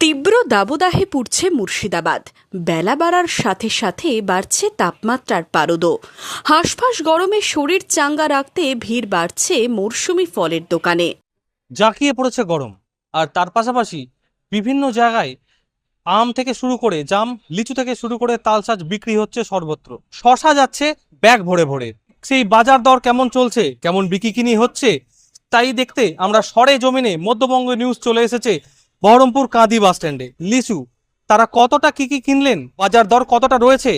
তীব্র দাবদাহে পুড়ছে মুর্শিদাবাদ। বেলা বাড়ার সাথে সাথে বাড়ছে তাপমাত্রার পারদও। হাঁসফাঁস গরমে শরীর চাঙ্গা রাখতে ভিড় বাড়ছে মরশুমি ফলের দোকানে। জাঁকিয়ে পড়েছে গরম, আর তার পাশাপাশি বিভিন্ন জায়গায় আম থেকে শুরু করে জাম, লিচু থেকে শুরু করে তালশাঁস বিক্রি হচ্ছে সর্বত্র। শশা যাচ্ছে ব্যাগ ভরে ভরে। সেই বাজার দর কেমন চলছে, কেমন বিকিকিনি হচ্ছে, তাই দেখতে আমরা সরেজমিনে মধ্যবঙ্গ নিউজ চলে এসেছে বহরমপুর কাঁদি বাস স্ট্যান্ডে। লিচু তারা কতটা কি কিনলেন, বাজার দর কতটা রয়েছে,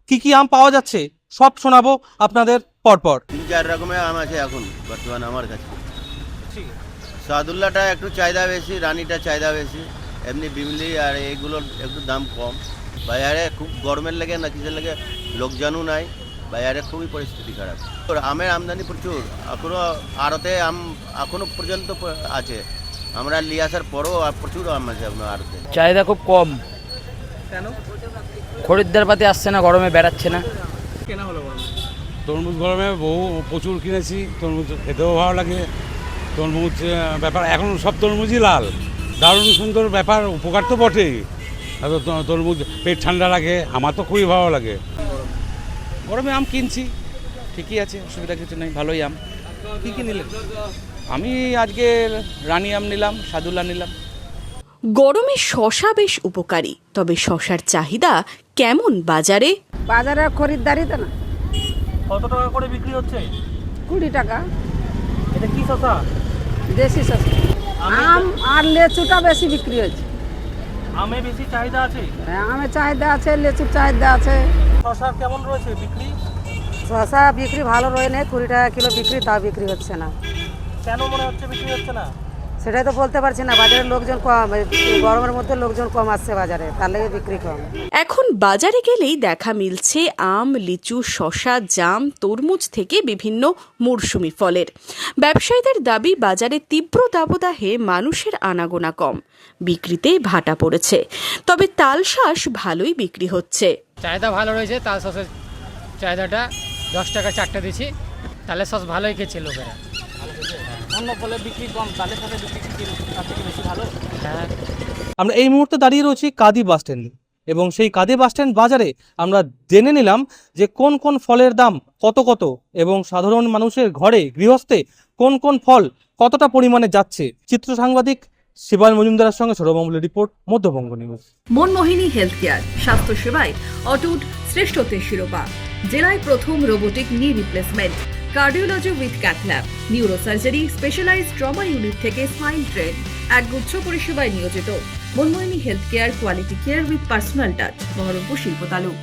কি আম পাওয়া যাচ্ছে, সব শোনাবো আপনাদের পরপর। 3-4 রকমের আম আছে এখন বর্তমান আমার কাছে। সাদুল্লাটা একটু চাহিদা বেশি, রানীটা চাহিদা বেশি, এমনি বিমলি আর এইগুলোর একটু দাম কম। বাজারে খুব গরমের লেগে না কিসের লেগে লোকজনও নাই, বাজারে খুবই পরিস্থিতি খারাপ। আমের আমদানি প্রচুর, এখনো আড়তে আম এখনো পর্যন্ত আছে। আমরা নিয়ে আসার পরও প্রচুর আম আছে আপনার আড়তে। চাহিদা খুব কম। কেন? খরিদ্দার পাতি আসছে না, গরমে বেড়াচ্ছে না। কেনা হলো তরমুজ গরমে প্রচুর কিনেছি। তরমুজ খেতেও ভালো লাগে। তরমুজ ব্যাপার এখন সব তরমুজই লাল, দারুণ সুন্দর ব্যাপার, উপকার তো বটেই। তরমুজ পেট ঠান্ডা রাখে, আমার তো খুবই ভালো লাগে। গরমে আম কিনছি, ঠিকই আছে, অসুবিধা কিছু নেই, ভালোই আম। কি নিলেন? আমি আজকে রানী আম নিলাম, সাদুল্লা নিলাম। গরমে শশা বেশ উপকারী, তবে শশার চাহিদা কেমন বাজারে? বাজারে খরিদ্দারি তো না। কত টাকা করে বিক্রি হচ্ছে? 20 টাকা। এটা কি শশা? দেশি শশা। আম আর লেচুটা বেশি বিক্রি হচ্ছে। আমে বেশি চাহিদা আছে? হ্যাঁ, আমের চাহিদা আছে, লেচুর চাহিদা আছে। শশার কেমন রয়েছে বিক্রি? শশা বিক্রি ভালো রয়ে নেই, 20 টাকা কিলো বিক্রি, তাও বিক্রি হচ্ছে না। কেন মনে হচ্ছে বিক্রি হচ্ছে না? সেটাই তো বলতে পারছি না, বাজারে লোকজন কম, গরমের মধ্যে লোকজন কম আসছে বাজারে, তার লেগে বিক্রি কম। এখন বাজারে গেলেই দেখা মিলছে আম, লিচু, শশা, জাম, তরমুজ থেকে বিভিন্ন মরশুমি ফলের। ব্যবসায়ীদের দাবি, বাজারে তীব্র দাবদাহে মানুষের আনাগোনা কম, বিক্রিতে ভাটা পড়েছে। তবে তালশাঁস ভালোই বিক্রি হচ্ছে। চাহিদা ভালো রয়েছে। তাল সসের চাহিদাটা 10 টাকা 4টা দিচ্ছি। তালের সস ভালোই খেয়েছে লোকেরা। অন্য ফলের বিক্রি কম, তালের সাথে বিক্রি তার থেকে বেশি ভালো। হ্যাঁ, আমরা এই মুহূর্তে দাঁড়িয়ে রয়েছি কাঁদি বাস স্ট্যান্ডে, এবং সেই কাঁদি বাস স্ট্যান্ড বাজারে আমরা জেনে নিলাম যে কোন কোন ফলের দাম কত এবং সাধারণ মানুষের ঘরে গৃহস্থে কোন কোন ফল কতটা পরিমাণে যাচ্ছে। চিত্র সাংবাদিক শিবাল মজুমদারের সঙ্গে Sourav report, Madhyabanga News. Manmohini Health Care, স্বাস্থ্য সেবায় অটুট শ্রেষ্ঠত্বের শিরোপা। জেলায় প্রথম robotic knee replacement, cardiology with cath lab, neurosurgery, specialised trauma unit থেকে স্মাইল ট্রেন, একগুচ্ছ পরিষেবায় নিয়োজিত। Manmohini Health Care, quality care with personal touch, Baharampur শিল্প তালুক।